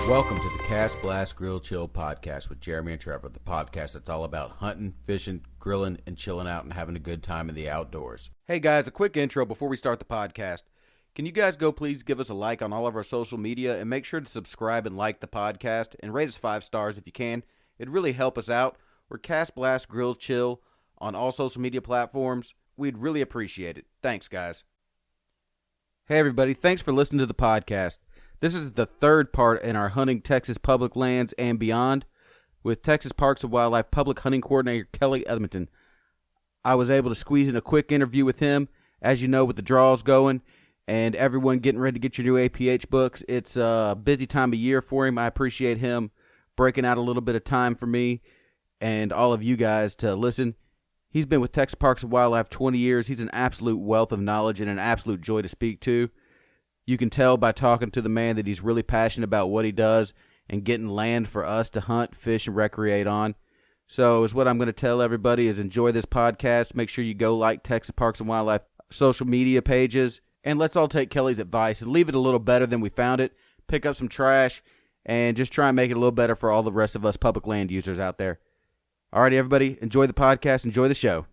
Welcome to the Cast Blast Grill Chill podcast with Jeremy and Trevor, the podcast that's all about hunting, fishing, grilling, and chilling out and having a good time in the outdoors. Hey guys, a quick intro before we start the podcast. Can you guys go please give us a like on all of our social media and make sure to subscribe and like the podcast and rate us 5 stars if you can. It'd really help us out. We're Cast Blast Grill Chill on all social media platforms. We'd really appreciate it. Thanks, guys. Hey everybody, thanks for listening to the podcast. This is the third part in our Hunting Texas Public Lands and Beyond with Texas Parks and Wildlife Public Hunting Coordinator Kelly Edmiston. I was able to squeeze in a quick interview with him. As you know, with the draws going and everyone getting ready to get your new APH books, it's a busy time of year for him. I appreciate him breaking out a little bit of time for me and all of you guys to listen. He's been with Texas Parks and Wildlife 20 years. He's an absolute wealth of knowledge and an absolute joy to speak to. You can tell by talking to the man that he's really passionate about what he does and getting land for us to hunt, fish, and recreate on. So is what I'm going to tell everybody is enjoy this podcast. Make sure you go like Texas Parks and Wildlife social media pages. And let's all take Kelly's advice and leave it a little better than we found it. Pick up some trash and just try and make it a little better for all the rest of us public land users out there. Alrighty, everybody, enjoy the podcast. Enjoy the show.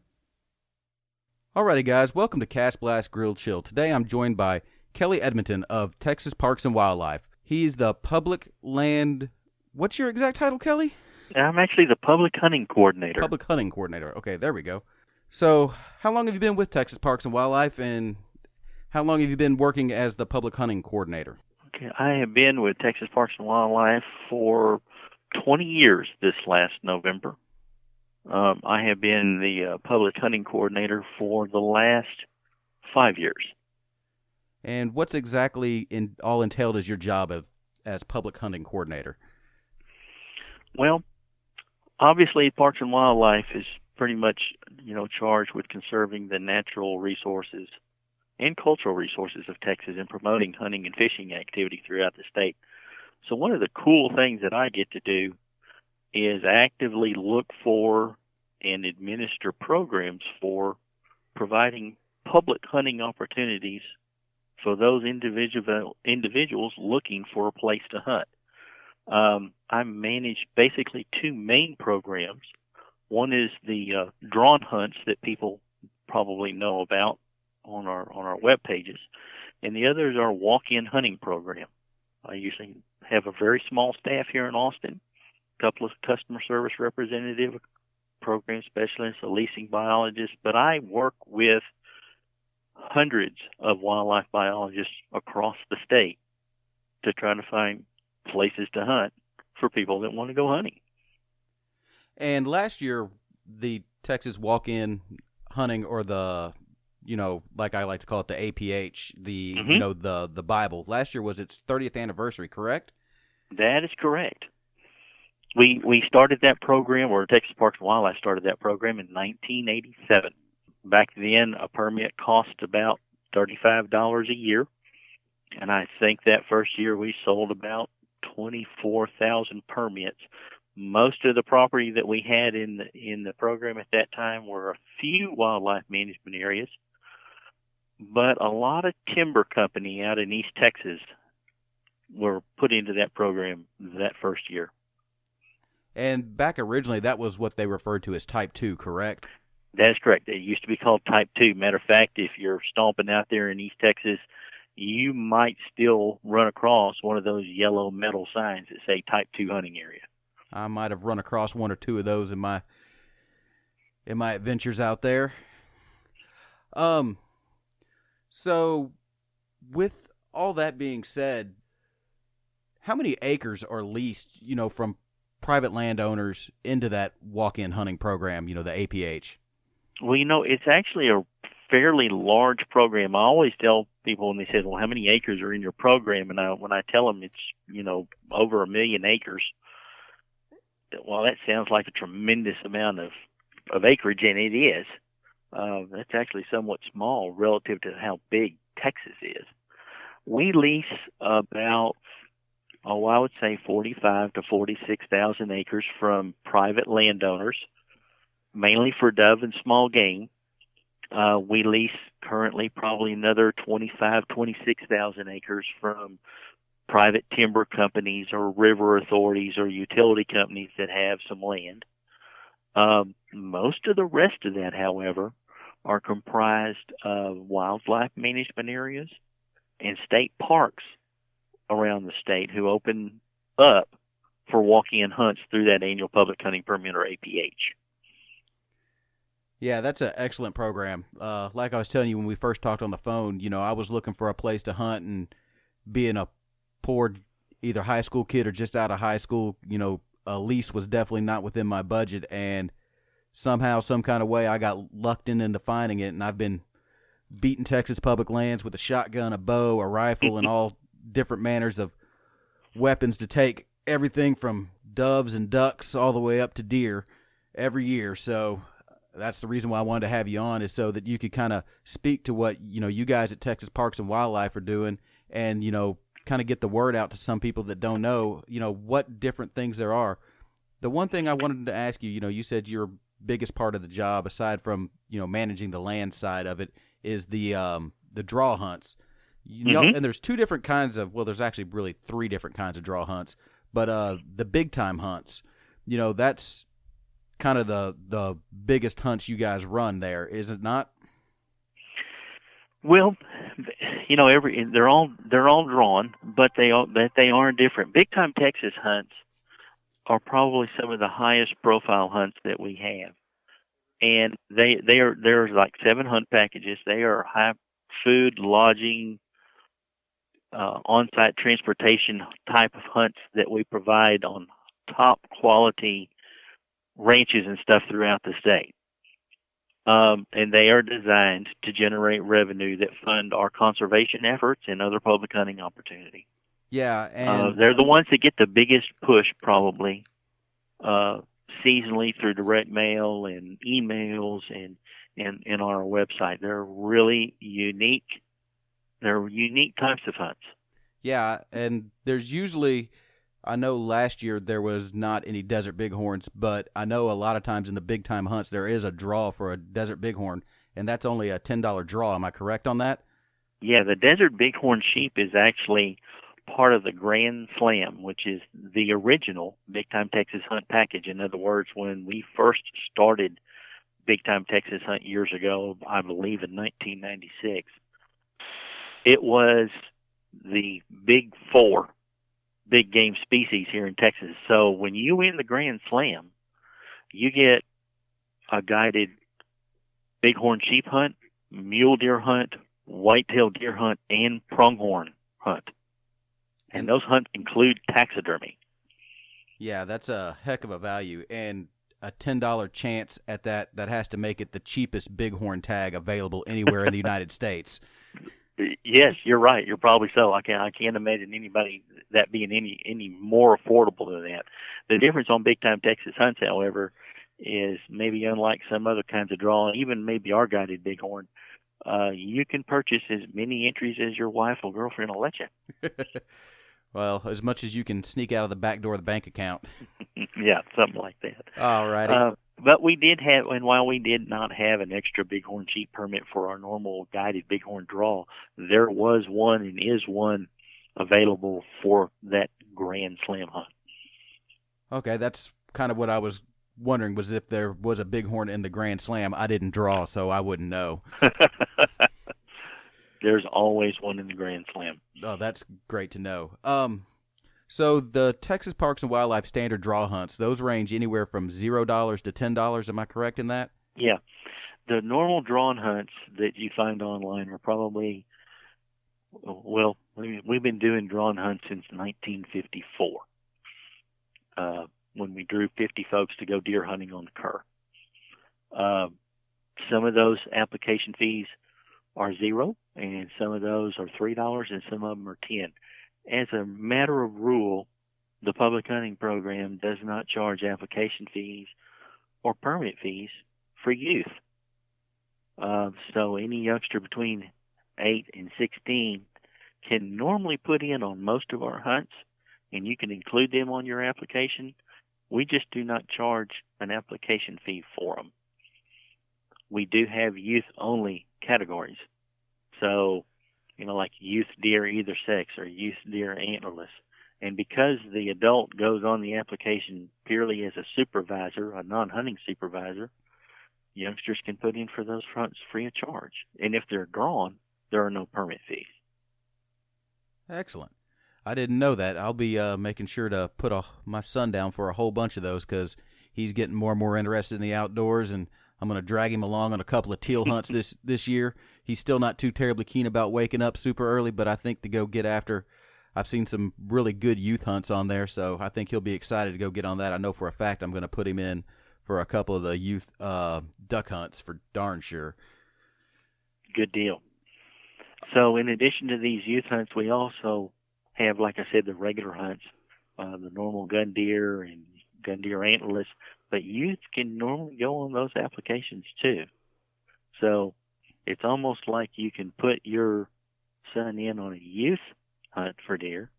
Alrighty, guys, welcome to Cast Blast Grill Chill. Today I'm joined by Kelly Edmiston of Texas Parks and Wildlife. He's the public land... What's your exact title, Kelly? I'm actually the public hunting coordinator. Public hunting coordinator. Okay, there we go. So, how long have you been with Texas Parks and Wildlife, and how long have you been working as the public hunting coordinator? Okay, I have been with Texas Parks and Wildlife for 20 years this last November. I have been the public hunting coordinator for the last 5 years. And what's exactly all entailed as your job as public hunting coordinator? Well, obviously Parks and Wildlife is pretty much, charged with conserving the natural resources and cultural resources of Texas and promoting hunting and fishing activity throughout the state. So one of the cool things that I get to do is actively look for and administer programs for providing public hunting opportunities for those individuals looking for a place to hunt. I manage basically 2 main programs. One is the drawn hunts that people probably know about on our web pages, and the other is our walk-in hunting program. I usually have a very small staff here in Austin, a couple of customer service representatives, program specialists, a leasing biologist, but I work with hundreds of wildlife biologists across the state to try to find places to hunt for people that want to go hunting. And last year, the Texas walk-in hunting, or the, like I like to call it, the APH, the Bible, last year was its 30th anniversary, correct? That is correct. We started that program, or Texas Parks and Wildlife started that program in 1987. Back then, a permit cost about $35 a year, and I think that first year we sold about 24,000 permits. Most of the property that we had in the program at that time were a few wildlife management areas, but a lot of timber company out in East Texas were put into that program that first year. And back originally, that was what they referred to as Type 2, correct? That is correct. It used to be called Type 2. Matter of fact, if you're stomping out there in East Texas, you might still run across one of those yellow metal signs that say Type 2 hunting area. I might have run across 1 or 2 of those in my adventures out there. So with all that being said, how many acres are leased, from private landowners into that walk-in hunting program, the APH? Well, it's actually a fairly large program. I always tell people when they say, well, how many acres are in your program? And when I tell them it's, over 1 million acres, well, that sounds like a tremendous amount of acreage, and it is. That's actually somewhat small relative to how big Texas is. We lease about, I would say 45 to 46,000 acres from private landowners, mainly for dove and small game. We lease currently probably another 25, 26,000 acres from private timber companies or river authorities or utility companies that have some land. Most of the rest of that, however, are comprised of wildlife management areas and state parks around the state who open up for walk-in hunts through that annual public hunting permit, or APH. Yeah, that's an excellent program. Like I was telling you when we first talked on the phone, I was looking for a place to hunt, and being a poor either high school kid or just out of high school, a lease was definitely not within my budget, and somehow, some kind of way, I got lucked into finding it, and I've been beating Texas public lands with a shotgun, a bow, a rifle, and all different manners of weapons to take everything from doves and ducks all the way up to deer every year. So that's the reason why I wanted to have you on, is so that you could kind of speak to what you guys at Texas Parks and Wildlife are doing, and kind of get the word out to some people that don't know what different things there are. The one thing I wanted to ask you, you said your biggest part of the job, aside from managing the land side of it, is the draw hunts. And there's two different kinds of, well, there's actually really three different kinds of draw hunts, but the big time hunts, that's kind of the biggest hunts you guys run there, is it not? Well, they're all drawn, but they are different. Big time Texas hunts are probably some of the highest profile hunts that we have, and there's like 7 hunt packages. They are high food, lodging, on-site transportation type of hunts that we provide on top quality ranches and stuff throughout the state. And they are designed to generate revenue that fund our conservation efforts and other public hunting opportunity. Yeah, and they're the ones that get the biggest push, probably, seasonally through direct mail and emails and on our website. They're really unique. They're unique types of hunts. Yeah, and there's usually, I know last year there was not any desert bighorns, but I know a lot of times in the big time hunts there is a draw for a desert bighorn, and that's only a $10 draw. Am I correct on that? Yeah, the desert bighorn sheep is actually part of the Grand Slam, which is the original Big Time Texas Hunt package. In other words, when we first started Big Time Texas Hunt years ago, I believe in 1996, it was the big 4 big game species here in Texas. So when you win the Grand Slam, you get a guided bighorn sheep hunt, mule deer hunt, whitetail deer hunt, and pronghorn hunt. And those hunts include taxidermy. Yeah, that's a heck of a value, and a $10 chance at that has to make it the cheapest bighorn tag available anywhere in the United States. Yes, you're right. You're probably so. I can't imagine anybody that being any more affordable than that. The difference on Big Time Texas Hunts, however, is maybe unlike some other kinds of draw, even maybe our guided bighorn, you can purchase as many entries as your wife or girlfriend will let you. Well, as much as you can sneak out of the back door of the bank account. Yeah, something like that. All righty. But we did have, and while we did not have an extra bighorn sheep permit for our normal guided bighorn draw, there was one and is one available for that Grand Slam hunt. Okay, that's kind of what I was wondering, was if there was a bighorn in the Grand Slam. I didn't draw, so I wouldn't know. There's always one in the Grand Slam. Oh, that's great to know. So the Texas Parks and Wildlife standard draw hunts, those range anywhere from $0 to $10. Am I correct in that? Yeah. The normal drawn hunts that you find online are probably, well, we've been doing drawn hunts since 1954, when we drew 50 folks to go deer hunting on the Cur. Some of those application fees are $0, and some of those are $3, and some of them are $10. As a matter of rule, the public hunting program does not charge application fees or permit fees for youth. So any youngster between 8 and 16 can normally put in on most of our hunts, and you can include them on your application. We just do not charge an application fee for them. We do have youth-only categories. So like youth deer either sex or youth deer antlerless. And because the adult goes on the application purely as a supervisor, a non-hunting supervisor, youngsters can put in for those fronts free of charge. And if they're drawn, there are no permit fees. Excellent. I didn't know that. I'll be making sure to put my son down for a whole bunch of those because he's getting more and more interested in the outdoors, and I'm going to drag him along on a couple of teal hunts this year. He's still not too terribly keen about waking up super early, but I think to go get after, I've seen some really good youth hunts on there, so I think he'll be excited to go get on that. I know for a fact I'm going to put him in for a couple of the youth duck hunts for darn sure. Good deal. So in addition to these youth hunts, we also have, like I said, the regular hunts, the normal gun deer and gun deer antlerless, but youth can normally go on those applications too. So it's almost like you can put your son in on a youth hunt for deer,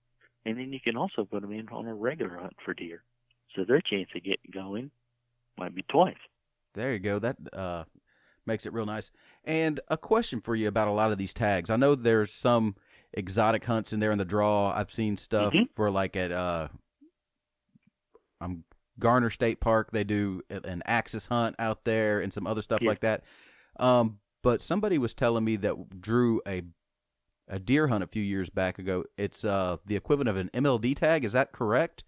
and then you can also put them in on a regular hunt for deer. So their chance of getting going might be twice. There you go. That makes it real nice. And a question for you about a lot of these tags. I know there's some exotic hunts in there in the draw. I've seen stuff for like at Garner State Park. They do an axis hunt out there and some other stuff like that. But somebody was telling me that drew a deer hunt a few years back ago. It's the equivalent of an MLD tag. Is that correct?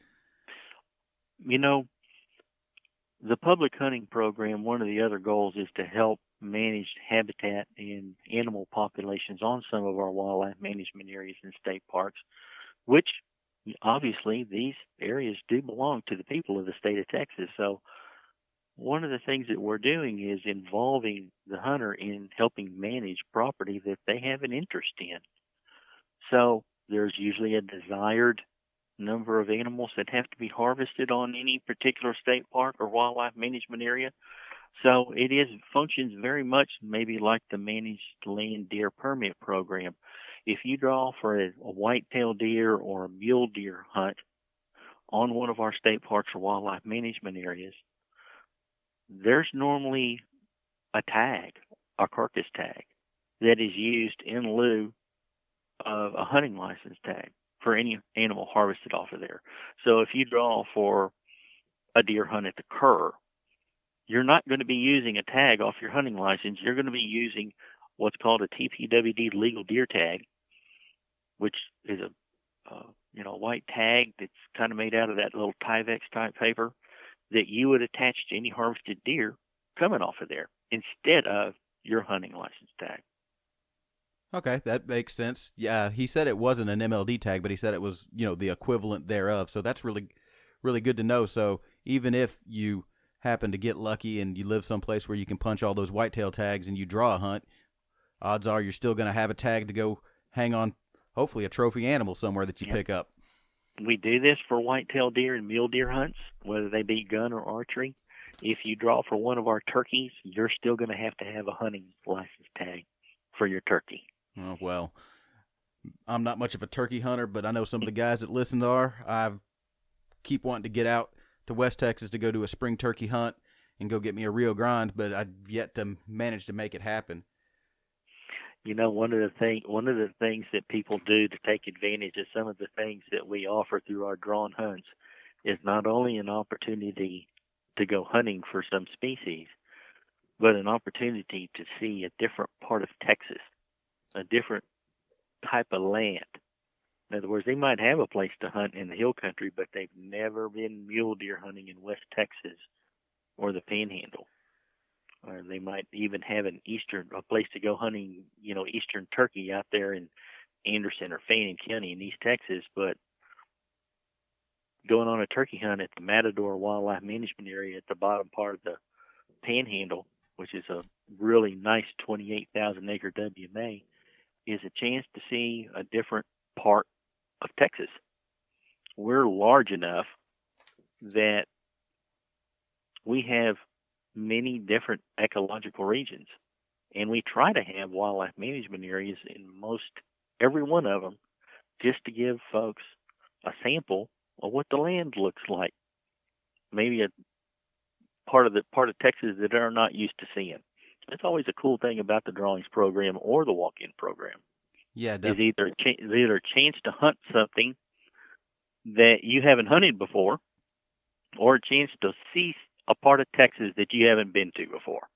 The public hunting program, one of the other goals is to help manage habitat and animal populations on some of our wildlife management areas and state parks, which obviously these areas do belong to the people of the state of Texas. So one of the things that we're doing is involving the hunter in helping manage property that they have an interest in. So there's usually a desired number of animals that have to be harvested on any particular state park or wildlife management area. So it functions very much maybe like the managed land deer permit program. If you draw for a white-tailed deer or a mule deer hunt on one of our state parks or wildlife management areas, there's normally a tag, a carcass tag, that is used in lieu of a hunting license tag for any animal harvested off of there. So if you draw for a deer hunt at the Cur, you're not going to be using a tag off your hunting license. You're going to be using what's called a TPWD legal deer tag, which is a white tag that's kind of made out of that little Tyvek type paper that you would attach to any harvested deer coming off of there instead of your hunting license tag. Okay, that makes sense. Yeah, he said it wasn't an MLD tag, but he said it was, the equivalent thereof. So that's really, really good to know. So even if you happen to get lucky and you live someplace where you can punch all those whitetail tags and you draw a hunt, odds are you're still going to have a tag to go hang on, hopefully a trophy animal somewhere that you pick up. We do this for whitetail deer and mule deer hunts, whether they be gun or archery. If you draw for one of our turkeys, you're still going to have a hunting license tag for your turkey. Oh, well, I'm not much of a turkey hunter, but I know some of the guys that listen are. I keep wanting to get out to West Texas to go do a spring turkey hunt and go get me a Rio Grande, but I've yet to manage to make it happen. One of the things that people do to take advantage of some of the things that we offer through our drawn hunts is not only an opportunity to go hunting for some species, but an opportunity to see a different part of Texas, a different type of land. In other words, they might have a place to hunt in the hill country, but they've never been mule deer hunting in West Texas or the Panhandle. Or they might even have a place to go hunting, eastern turkey out there in Anderson or Fannin County in East Texas, but going on a turkey hunt at the Matador Wildlife Management Area at the bottom part of the Panhandle, which is a really nice 28,000 acre WMA, is a chance to see a different part of Texas. We're large enough that we have many different ecological regions, and we try to have wildlife management areas in every one of them, just to give folks a sample of what the land looks like. Maybe a part of Texas that they're not used to seeing. That's always a cool thing about the drawings program or the walk-in program. Yeah, is either a chance to hunt something that you haven't hunted before, or a chance to see a part of Texas that you haven't been to before.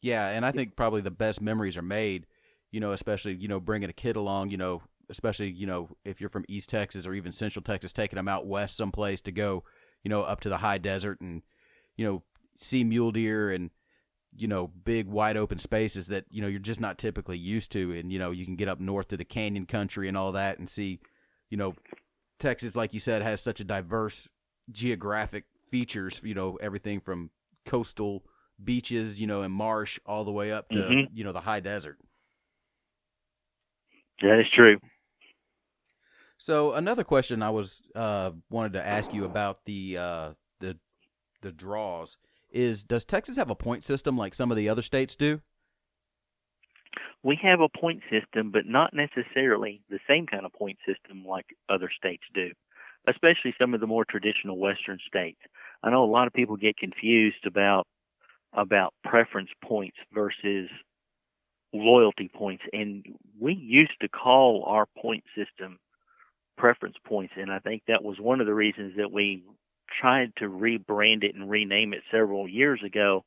Yeah, and I think probably the best memories are made, especially, bringing a kid along, especially, if you're from East Texas or even Central Texas, taking them out west someplace to go, up to the high desert and, see mule deer and, big wide open spaces that, you're just not typically used to. And, you can get up north to the canyon country and all that and see, Texas, like you said, has such a diverse geographic features, everything from coastal beaches, and marsh all the way up to, the high desert. That is true. So another question I was wanted to ask you about the draws is, does Texas have a point system like some of the other states do? We have a point system, but not necessarily the same kind of point system like other states do, especially some of the more traditional western states. I know a lot of people get confused about preference points versus loyalty points, and we used to call our point system preference points, and I think that was one of the reasons that we tried to rebrand it and rename it several years ago,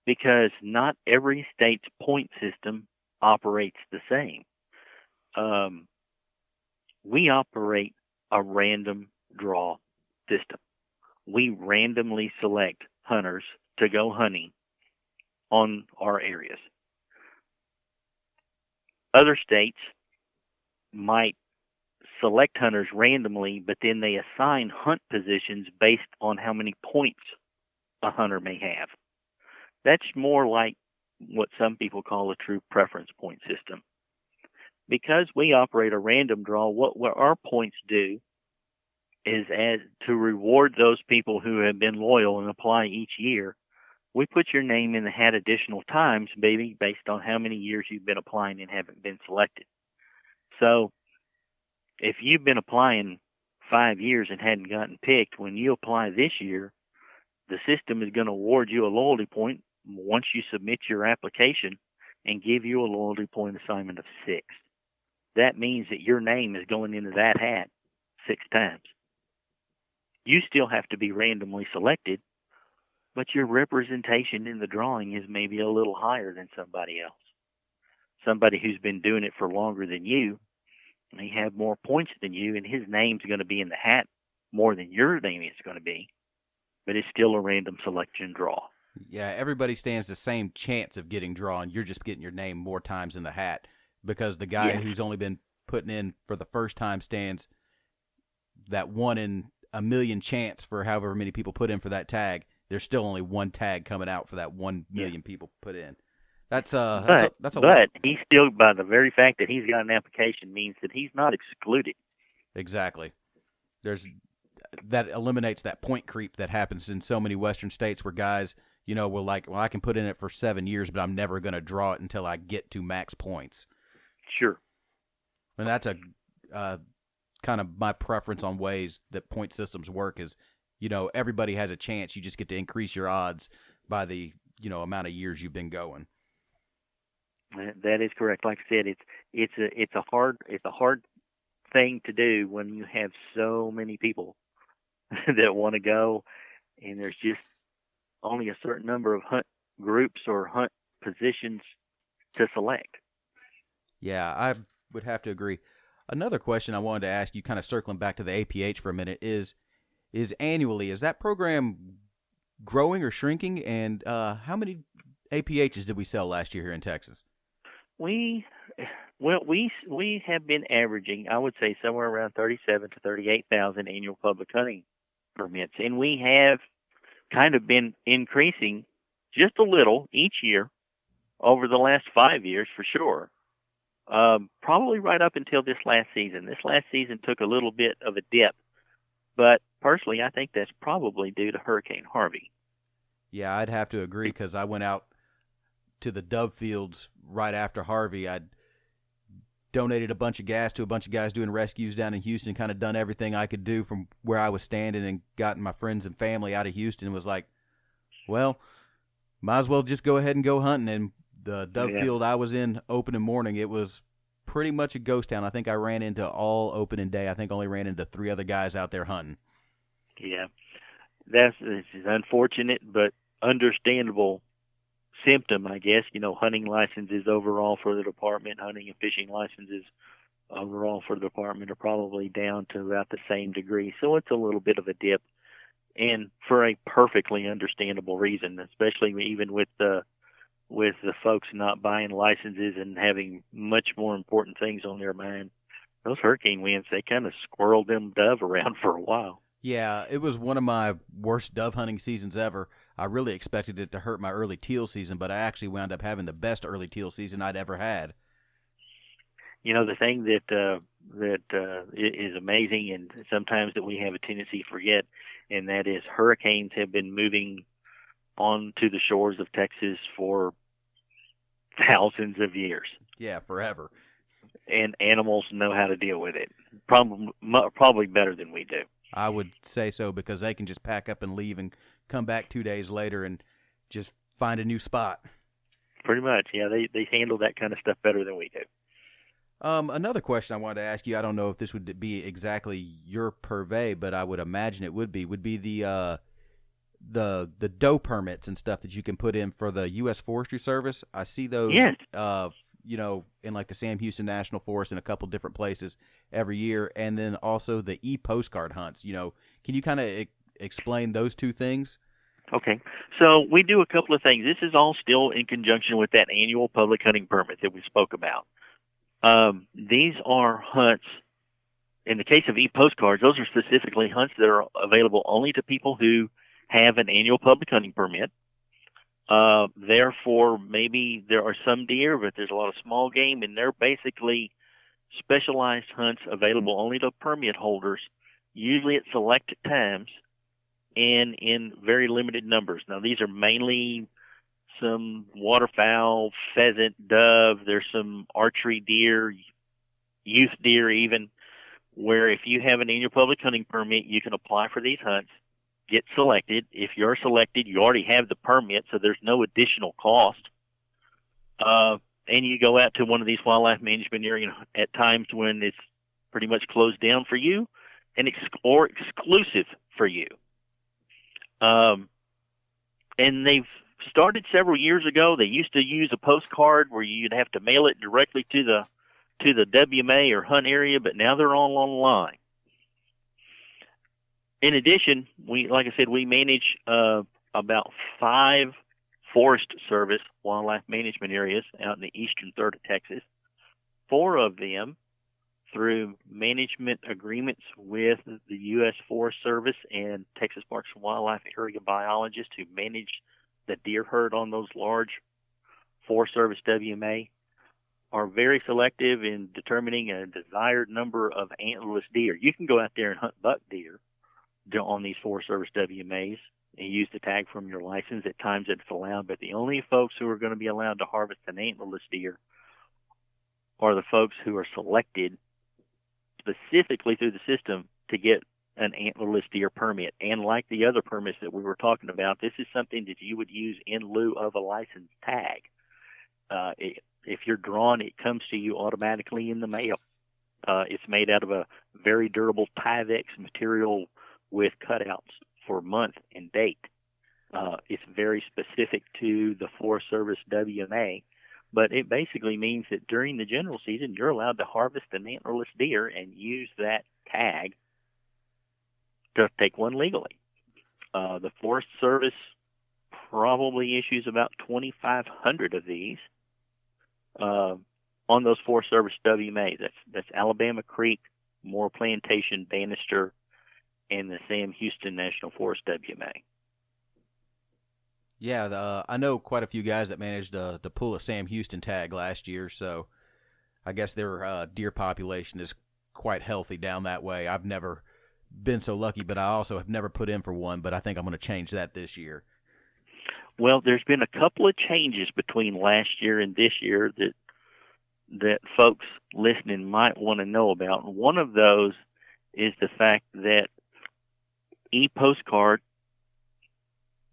because not every state's point system operates the same. We operate a random draw system. We randomly select hunters to go hunting on our areas. Other states might select hunters randomly, but then they assign hunt positions based on how many points a hunter may have. That's more like what some people call a true preference point system. Because we operate a random draw, what our points do is, as to reward those people who have been loyal and apply each year, we put your name in the hat additional times, baby, based on how many years you've been applying and haven't been selected. So if you've been applying 5 years and hadn't gotten picked, when you apply this year, the system is going to award you a loyalty point once you submit your application and give you a loyalty point assignment of 6. That means that your name is going into that hat 6 times. You still have to be randomly selected, but your representation in the drawing is maybe a little higher than somebody else. Somebody who's been doing it for longer than you may have more points than you, and his name's going to be in the hat more than your name is going to be, but it's still a random selection draw. Yeah, everybody stands the same chance of getting drawn. You're just getting your name more times in the hat, because the guy who's only been putting in for the first time stands that 1 in a million chance for however many people put in for that tag. There's still only one tag coming out for that 1 million people put in. That's a lot. He's still, by the very fact that he's got an application, means that he's not excluded. Exactly. That eliminates that point creep that happens in so many western states where guys, will like, well, I can put in it for 7 years, but I'm never going to draw it until I get to max points. Sure. And that's a kind of my preference on ways that point systems work is, everybody has a chance. You just get to increase your odds by the, amount of years you've been going. That is correct. Like I said, it's a hard thing to do when you have so many people that want to go, and there's just only a certain number of hunt groups or hunt positions to select. Yeah, I would have to agree. Another question I wanted to ask you, kind of circling back to the APH for a minute, is annually, is that program growing or shrinking? And how many APHs did we sell last year here in Texas? We have been averaging, I would say, somewhere around 37 to 38,000 annual public hunting permits, and we have kind of been increasing just a little each year over the last 5 years for sure. Probably right up until this last season. This last season took a little bit of a dip, but personally, I think that's probably due to Hurricane Harvey. Yeah, I'd have to agree, because I went out to the dove fields right after Harvey. I'd donated a bunch of gas to a bunch of guys doing rescues down in Houston, kind of done everything I could do from where I was standing, and gotten my friends and family out of Houston, and was like, well, might as well just go ahead and go hunting. And the dove field I was in opening morning, it was pretty much a ghost town. I think I ran into all opening day. I think only ran into 3 other guys out there hunting. Yeah, this is unfortunate, but understandable symptom, I guess. Hunting licenses overall for the department, hunting and fishing licenses overall for the department are probably down to about the same degree. So it's a little bit of a dip, and for a perfectly understandable reason, especially even with the folks not buying licenses and having much more important things on their mind. Those hurricane winds, they kind of squirreled them dove around for a while. Yeah, it was one of my worst dove hunting seasons ever. I really expected it to hurt my early teal season, but I actually wound up having the best early teal season I'd ever had. The thing that is amazing, and sometimes that we have a tendency to forget, and that is hurricanes have been moving onto the shores of Texas for thousands of years. Yeah, forever. And animals know how to deal with it, probably better than we do. I would say so, because they can just pack up and leave and come back 2 days later and just find a new spot. Pretty much, yeah. They handle that kind of stuff better than we do. Another question I wanted to ask you, I don't know if this would be exactly your purvey, but I would imagine it would be the doe permits and stuff that you can put in for the U.S. Forestry Service. I see those, yes. In like the Sam Houston National Forest and a couple different places every year, and then also the e-postcard hunts. Can you kind of explain those two things? Okay, so we do a couple of things. This is all still in conjunction with that annual public hunting permit that we spoke about. These are hunts. In the case of e-postcards, those are specifically hunts that are available only to people who have an annual public hunting permit. Therefore, maybe there are some deer, but there's a lot of small game, and they're basically specialized hunts available only to permit holders, usually at selected times and in very limited numbers. Now, these are mainly some waterfowl, pheasant, dove. There's some archery deer, youth deer even, where if you have an annual public hunting permit, you can apply for these hunts, get selected. If you're selected, you already have the permit, so there's no additional cost. And you go out to one of these wildlife management areas at times when it's pretty much closed down for you or exclusive for you. And they've started several years ago. They used to use a postcard where you'd have to mail it directly to the WMA or hunt area, but now they're all online. In addition, like I said, we manage about 5 Forest Service wildlife management areas out in the eastern third of Texas. 4 of them through management agreements with the U.S. Forest Service and Texas Parks and Wildlife area biologists who manage the deer herd on those large Forest Service WMA, are very selective in determining a desired number of antlerless deer. You can go out there and hunt buck deer on these Forest Service WMAs and use the tag from your license. At times it's allowed, but the only folks who are going to be allowed to harvest an antlerless deer are the folks who are selected specifically through the system to get an antlerless deer permit. And like the other permits that we were talking about, this is something that you would use in lieu of a license tag. If you're drawn, it comes to you automatically in the mail. It's made out of a very durable Tyvek material with cutouts for month and date. It's very specific to the Forest Service WMA, but it basically means that during the general season, you're allowed to harvest an antlerless deer and use that tag to take one legally. The Forest Service probably issues about 2,500 of these on those Forest Service WMAs. That's Alabama Creek, Moore Plantation, Bannister, and the Sam Houston National Forest WMA. Yeah, I know quite a few guys that managed to pull a Sam Houston tag last year, so I guess their deer population is quite healthy down that way. I've never been so lucky, but I also have never put in for one, but I think I'm going to change that this year. Well, there's been a couple of changes between last year and this year that folks listening might want to know about. And one of those is the fact that e-postcard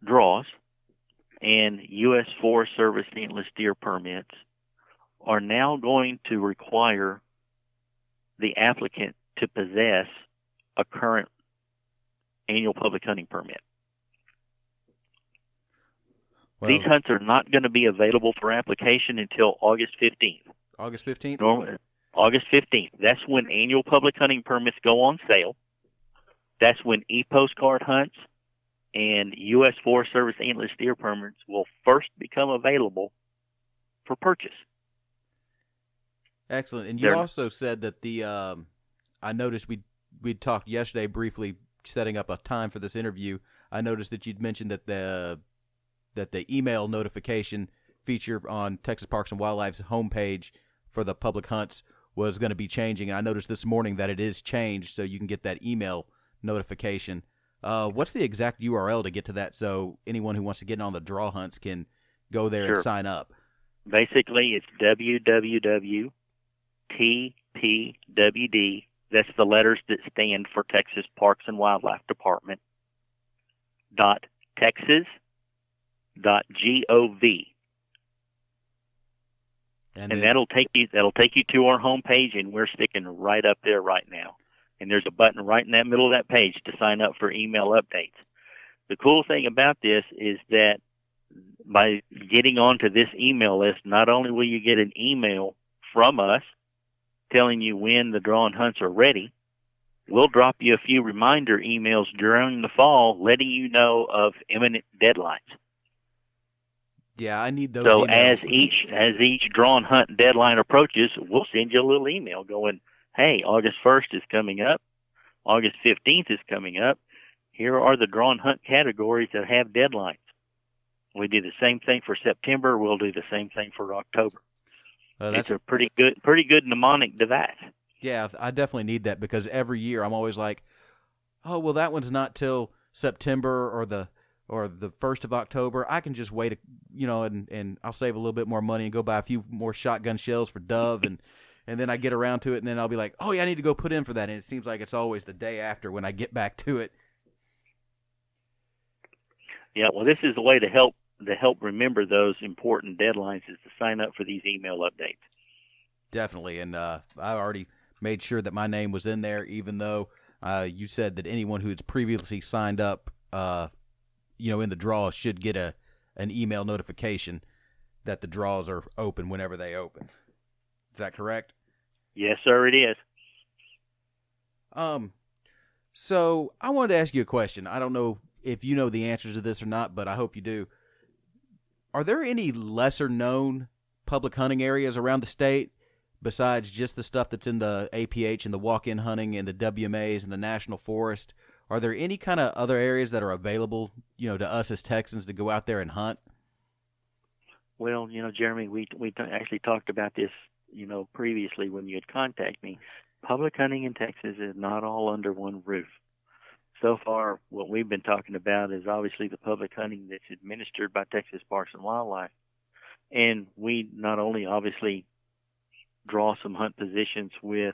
draws and U.S. Forest Service antlerless deer permits are now going to require the applicant to possess a current annual public hunting permit. Well, these hunts are not going to be available for application until August 15th. August 15th? August 15th. That's when annual public hunting permits go on sale. That's when e-postcard hunts and U.S. Forest Service antlerless deer permits will first become available for purchase. Excellent. And you also said that I noticed we'd talked yesterday briefly setting up a time for this interview. I noticed that you'd mentioned that the email notification feature on Texas Parks and Wildlife's homepage for the public hunts was going to be changing. I noticed this morning that it is changed, so you can get that email notification. What's the exact URL to get to that so anyone who wants to get on the draw hunts can go there and sign up? Basically, it's www.TPWD. That's the letters that stand for Texas Parks and Wildlife Department. .texas.gov. And that'll take you to our homepage, and we're sticking right up there right now. And there's a button right in that middle of that page to sign up for email updates. The cool thing about this is that by getting onto this email list, not only will you get an email from us telling you when the drawn hunts are ready, we'll drop you a few reminder emails during the fall letting you know of imminent deadlines. Yeah, I need those so emails. as each drawn hunt deadline approaches, we'll send you a little email going, hey, August 1st is coming up. August 15th is coming up. Here are the drawn hunt categories that have deadlines. We do the same thing for September. We'll do the same thing for October. It's a pretty good mnemonic device. Yeah, I definitely need that because every year I'm always like, oh, well, that one's not till September or the 1st of October. I can just wait, and I'll save a little bit more money and go buy a few more shotgun shells for dove, and then I get around to it, and then I'll be like, oh, yeah, I need to go put in for that. And it seems like it's always the day after when I get back to it. Yeah, well, this is the way to help remember those important deadlines is to sign up for these email updates. Definitely, and I already made sure that my name was in there, even though you said that anyone who has previously signed up, in the draw should get an email notification that the draws are open whenever they open. Is that correct? Yes, sir, it is. So I wanted to ask you a question. I don't know if you know the answers to this or not, but I hope you do. Are there any lesser-known public hunting areas around the state besides just the stuff that's in the APH and the walk-in hunting and the WMAs and the National Forest? Are there any kind of other areas that are available, to us as Texans to go out there and hunt? Well, Jeremy, we actually talked about this, previously when you had contacted me. Public hunting in Texas is not all under one roof. So far, what we've been talking about is obviously the public hunting that's administered by Texas Parks and Wildlife. And we not only obviously draw some hunt positions with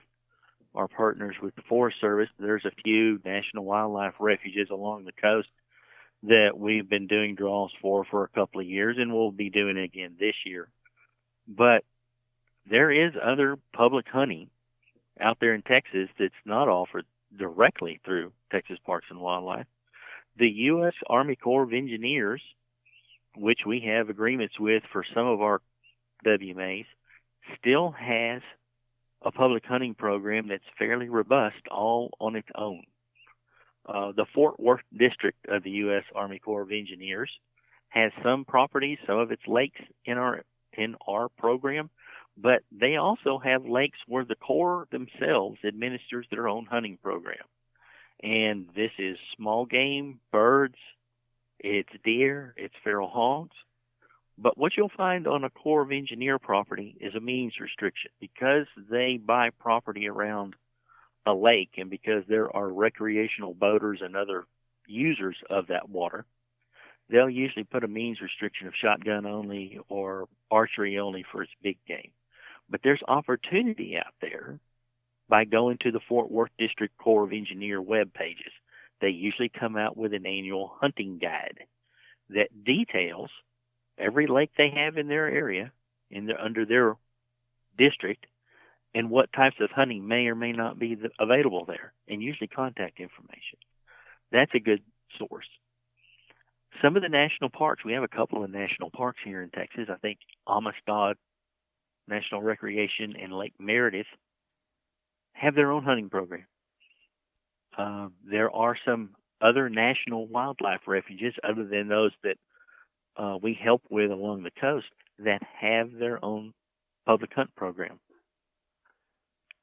our partners with the Forest Service, there's a few national wildlife refuges along the coast that we've been doing draws for a couple of years, and we'll be doing it again this year. But there is other public hunting out there in Texas that's not offered directly through Texas Parks and Wildlife. The U.S. Army Corps of Engineers, which we have agreements with for some of our WMAs, still has a public hunting program that's fairly robust all on its own. The Fort Worth District of the U.S. Army Corps of Engineers has some properties, some of its lakes in our program, but they also have lakes where the Corps themselves administers their own hunting program. And this is small game, birds, it's deer, it's feral hogs. But what you'll find on a Corps of Engineer property is a means restriction. Because they buy property around a lake and because there are recreational boaters and other users of that water, they'll usually put a means restriction of shotgun only or archery only for its big game. But there's opportunity out there by going to the Fort Worth District Corps of Engineer web pages. They usually come out with an annual hunting guide that details every lake they have in their area under their district and what types of hunting may or may not be available there, and usually contact information. That's a good source. Some of the national parks, we have a couple of national parks here in Texas. I think Amistad National Recreation and Lake Meredith have their own hunting program. There are some other national wildlife refuges other than those that we help with along the coast that have their own public hunt program.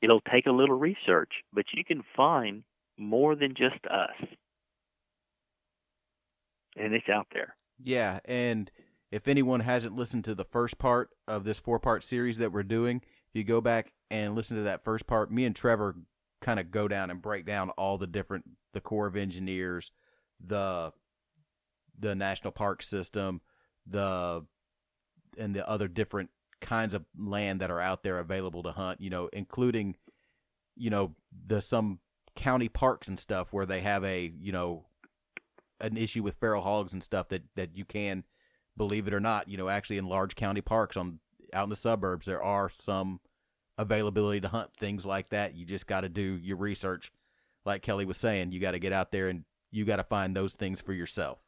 It'll take a little research, but you can find more than just us. And it's out there. Yeah, and if anyone hasn't listened to the first part of this 4-part series that we're doing, if you go back and listen to that first part, me and Trevor kind of go down and break down all the Corps of Engineers, the National Park System, and the other different kinds of land that are out there available to hunt, including, some county parks and stuff where they have an issue with feral hogs and stuff that you can, believe it or not, actually in large county parks out in the suburbs, there are some availability to hunt things like that. You just got to do your research. Like Kelly was saying, you got to get out there and you got to find those things for yourself.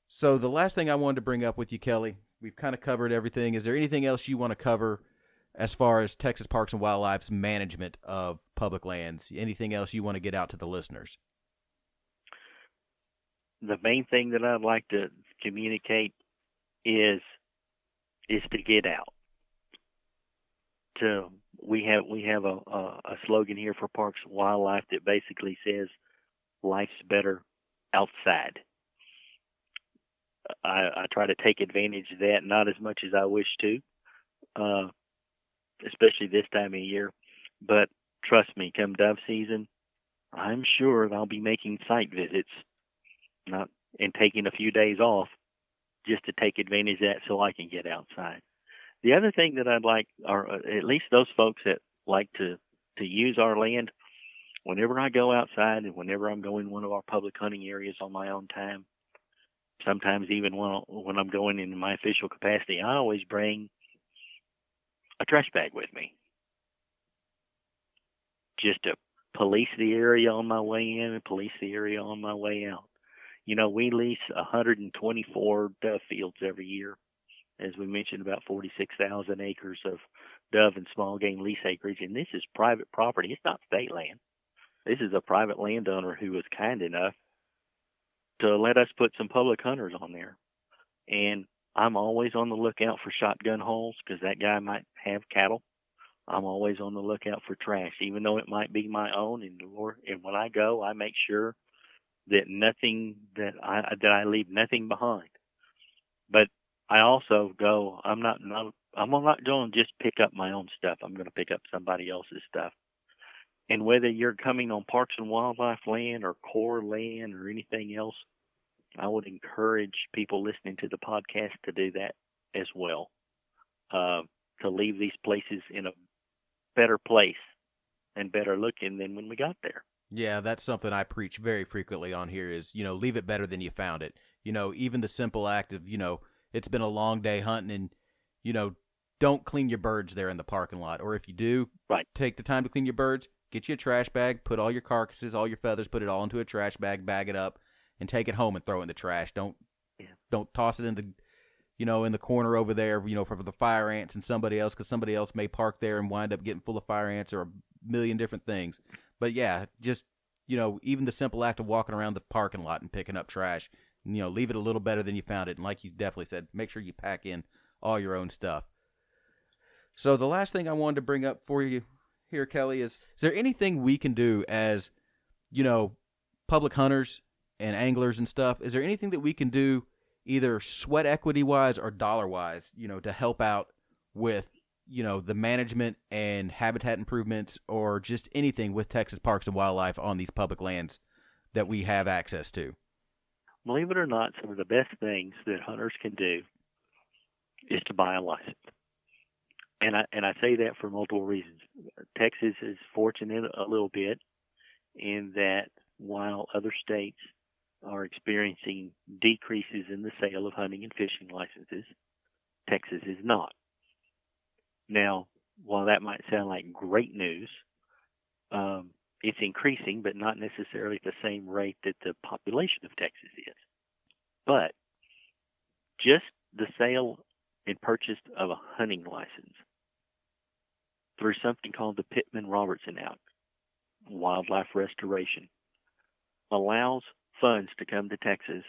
So the last thing I wanted to bring up with you, Kelly, we've kind of covered everything. Is there anything else you want to cover as far as Texas Parks and Wildlife's management of public lands? Anything else you want to get out to the listeners? The main thing that I'd like to communicate is to get out. We have a slogan here for Parks and Wildlife that basically says, "Life's better outside." I try to take advantage of that, not as much as I wish to, especially this time of year. But trust me, come dove season, I'm sure I'll be making site visits, and taking a few days off just to take advantage of that so I can get outside. The other thing that I'd like, or at least those folks that like to use our land, whenever I go outside and whenever I'm going to one of our public hunting areas on my own time, sometimes even when I'm going in my official capacity, I always bring a trash bag with me just to police the area on my way in and police the area on my way out. We lease 124 dove fields every year. As we mentioned, about 46,000 acres of dove and small game lease acreage, and this is private property. It's not state land. This is a private landowner who was kind enough to let us put some public hunters on there. And I'm always on the lookout for shotgun holes because that guy might have cattle. I'm always on the lookout for trash, even though it might be my own. And when I go, I make sure that I leave nothing behind. But I also go, I'm not going to just pick up my own stuff. I'm going to pick up somebody else's stuff. And whether you're coming on Parks and Wildlife land or Corps land or anything else, I would encourage people listening to the podcast to do that as well, to leave these places in a better place and better looking than when we got there. Yeah, that's something I preach very frequently on here is, leave it better than you found it. Even the simple act of, it's been a long day hunting and, don't clean your birds there in the parking lot. Or if you do, take the time to clean your birds, get you a trash bag, put all your carcasses, all your feathers, put it all into a trash bag, bag it up, and take it home and throw it in the trash. Don't toss it in the, in the corner over there, for the fire ants and somebody else, because somebody else may park there and wind up getting full of fire ants or a million different things. But yeah, just, even the simple act of walking around the parking lot and picking up trash, leave it a little better than you found it. And like you definitely said, make sure you pack in all your own stuff. So the last thing I wanted to bring up for you here, Kelly, is there anything we can do as, public hunters and anglers and stuff? Is there anything that we can do either sweat equity wise or dollar wise, to help out with, the management and habitat improvements or just anything with Texas Parks and Wildlife on these public lands that we have access to? Believe it or not, some of the best things that hunters can do is to buy a license. And I say that for multiple reasons. Texas is fortunate a little bit in that while other states are experiencing decreases in the sale of hunting and fishing licenses, Texas is not. Now, while that might sound like great news, it's increasing, but not necessarily at the same rate that the population of Texas is. But just the sale and purchase of a hunting license through something called the Pittman-Robertson Act, wildlife restoration, allows funds to come to Texas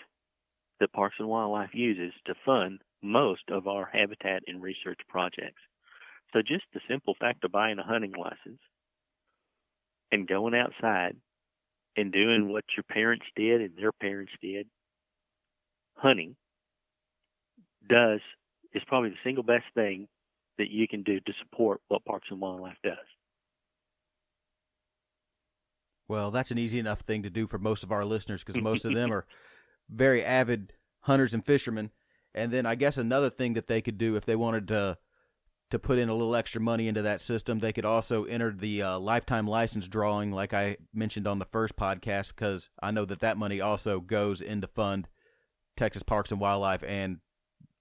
that Parks and Wildlife uses to fund most of our habitat and research projects. So just the simple fact of buying a hunting license and going outside and doing what your parents did and their parents did, hunting, is probably the single best thing that you can do to support what Parks and Wildlife does. Well, that's an easy enough thing to do for most of our listeners because most of them are very avid hunters and fishermen. And then I guess another thing that they could do if they wanted to put in a little extra money into that system, they could also enter the lifetime license drawing like I mentioned on the first podcast, because I know that money also goes into fund Texas Parks and Wildlife and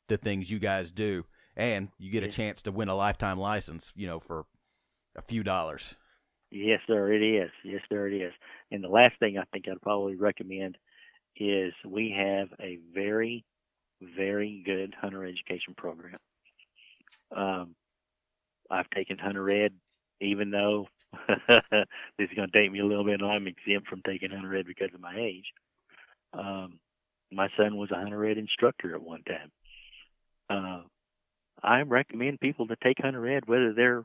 the things you guys do. And you get a chance to win a lifetime license, for a few dollars. Yes, sir, it is. Yes, sir, it is. And the last thing I think I'd probably recommend is we have a very, very good hunter education program. I've taken hunter ed, even though this is going to take me a little bit, and I'm exempt from taking hunter ed because of my age. My son was a hunter ed instructor at one time. I recommend people to take hunter ed whether they're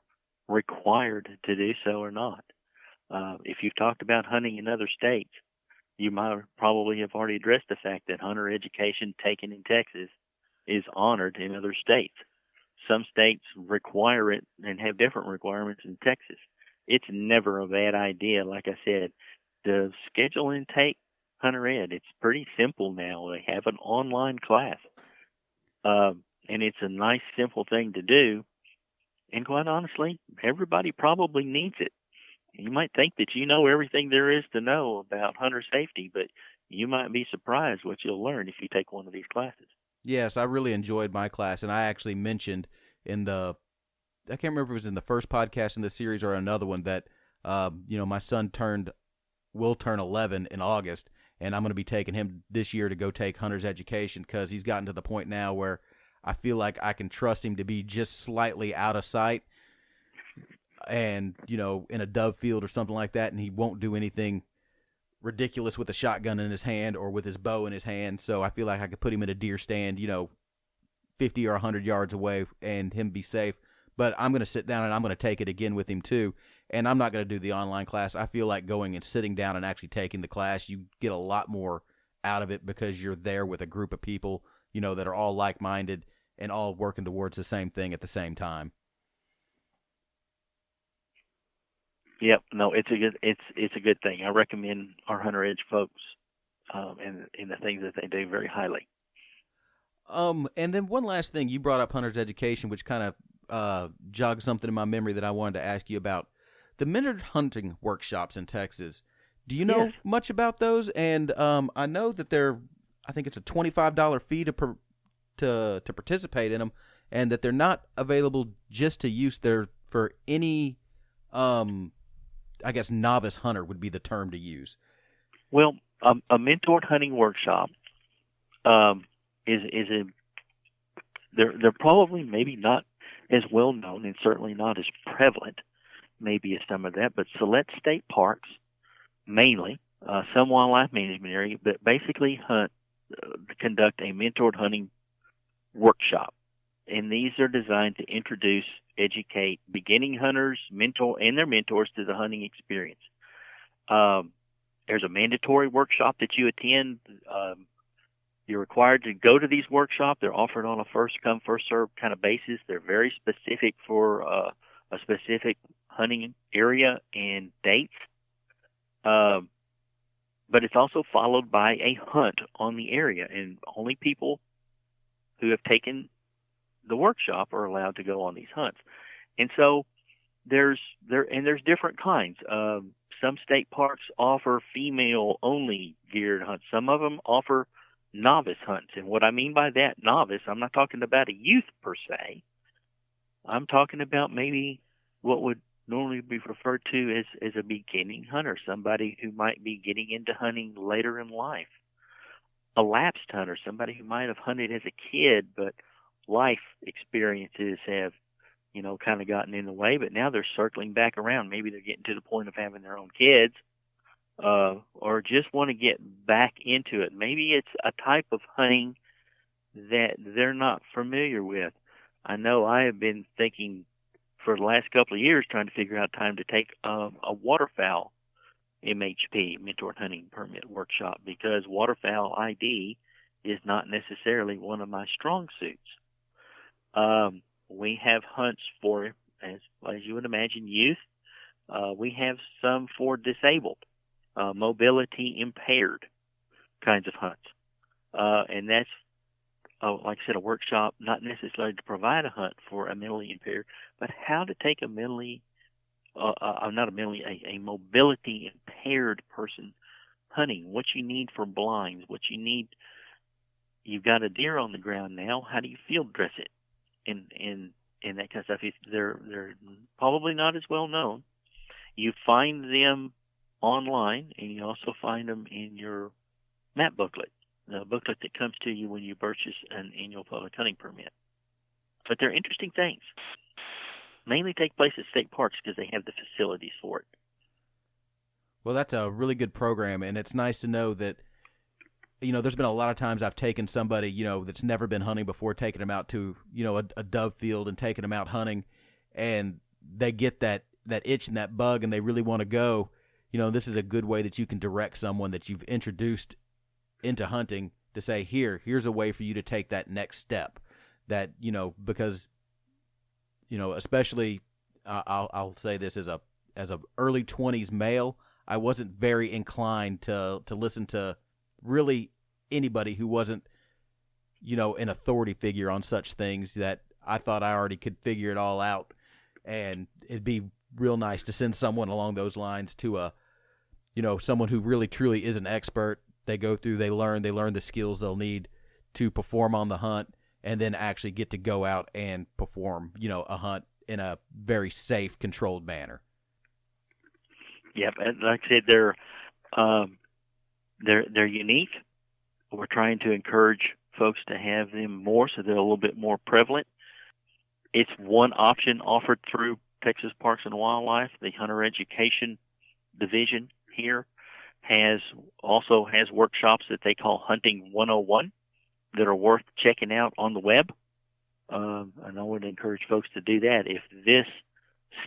required to do so or not. If you've talked about hunting in other states, you might probably have already addressed the fact that hunter education taken in Texas is honored in other states. Some states require it and have different requirements in Texas. It's never a bad idea, like I said, to schedule and take hunter ed. It's pretty simple now. They have an online class. And it's a nice, simple thing to do. And quite honestly, everybody probably needs it. You might think that you know everything there is to know about hunter safety, but you might be surprised what you'll learn if you take one of these classes. Yes, I really enjoyed my class, and I actually mentioned I can't remember if it was in the first podcast in the series or another one that, my son will turn 11 in August, and I'm going to be taking him this year to go take hunter's education because he's gotten to the point now where I feel like I can trust him to be just slightly out of sight and, in a dove field or something like that, and he won't do anything ridiculous with a shotgun in his hand or with his bow in his hand. So I feel like I could put him in a deer stand, 50 or 100 yards away and him be safe. But I'm going to sit down and I'm going to take it again with him too. And I'm not going to do the online class. I feel like going and sitting down and actually taking the class, you get a lot more out of it because you're there with a group of people, that are all like-minded and all working towards the same thing at the same time. Yep, no, it's a good thing. I recommend our hunter edge folks and the things that they do very highly. And then one last thing, you brought up hunter's education, which kind of jogged something in my memory that I wanted to ask you about. The mentored hunting workshops in Texas. Do you know much about those? And I know that I think it's a $25 fee to participate in them, and that they're not available just to use there for any, I guess novice hunter would be the term to use. Well, a mentored hunting workshop they're probably maybe not as well known and certainly not as prevalent maybe as some of that, but select state parks mainly, some wildlife management area, but basically conduct a mentored hunting workshop. And these are designed to introduce, educate beginning hunters, and their mentors to the hunting experience. There's a mandatory workshop that you attend. You're required to go to these workshops. They're offered on a first-come, first-served kind of basis. They're very specific for a specific hunting area and dates. But it's also followed by a hunt on the area, and only people who have taken the workshop are allowed to go on these hunts. And so there's different kinds. Some state parks offer female-only geared hunts. Some of them offer novice hunts. And what I mean by that, novice, I'm not talking about a youth per se. I'm talking about maybe what would normally be referred to as a beginning hunter, somebody who might be getting into hunting later in life. A lapsed hunter, somebody who might have hunted as a kid, but life experiences have, kind of gotten in the way, but now they're circling back around. Maybe they're getting to the point of having their own kids, or just want to get back into it. Maybe it's a type of hunting that they're not familiar with. I know I have been thinking for the last couple of years trying to figure out time to take a waterfowl MHP, Mentor Hunting Permit workshop, because waterfowl ID is not necessarily one of my strong suits. We have hunts for, as you would imagine, youth. We have some for disabled, mobility impaired kinds of hunts. And that's, like I said, a workshop, not necessarily to provide a hunt for a mentally impaired, but how to take a mobility impaired person hunting, what you need for blinds, what you need. You've got a deer on the ground now. How do you field dress it? And that kind of stuff. They're probably not as well known. You find them online, and you also find them in your map booklet, the booklet that comes to you when you purchase an annual public hunting permit. But they're interesting things. Mainly take place at state parks because they have the facilities for it. Well, that's a really good program, and it's nice to know that, there's been a lot of times I've taken somebody, that's never been hunting before, taking them out to, a dove field and taking them out hunting, and they get that itch and that bug, and they really want to go. This is a good way that you can direct someone that you've introduced into hunting to say, here's a way for you to take that next step. That, because, especially, I'll say this as a early 20s male, I wasn't very inclined to listen to really anybody who wasn't, an authority figure on such things, that I thought I already could figure it all out. And it'd be real nice to send someone along those lines to someone who really truly is an expert. They go through, they learn the skills they'll need to perform on the hunt, and then actually get to go out and perform, a hunt in a very safe, controlled manner. Yep, and like I said, they're unique. We're trying to encourage folks to have them more, so they're a little bit more prevalent. It's one option offered through Texas Parks and Wildlife. The Hunter Education Division here also has workshops that they call Hunting 101 that are worth checking out on the web. And I would encourage folks to do that if this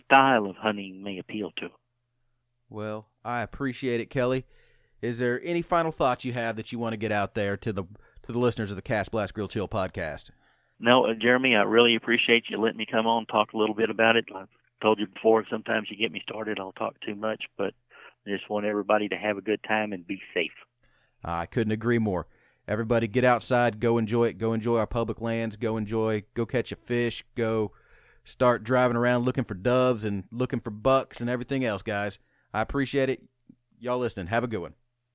style of hunting may appeal to them. Well, I appreciate it, Kelly. Is there any final thoughts you have that you want to get out there to the listeners of the Cast Blast Grill Chill podcast? No, Jeremy, I really appreciate you letting me come on and talk a little bit about it. I've told you before, sometimes you get me started, I'll talk too much, but I just want everybody to have a good time and be safe. I couldn't agree more. Everybody get outside, go enjoy it, go enjoy our public lands, go catch a fish, go start driving around looking for doves and looking for bucks and everything else, guys. I appreciate it. Y'all listening. Have a good one.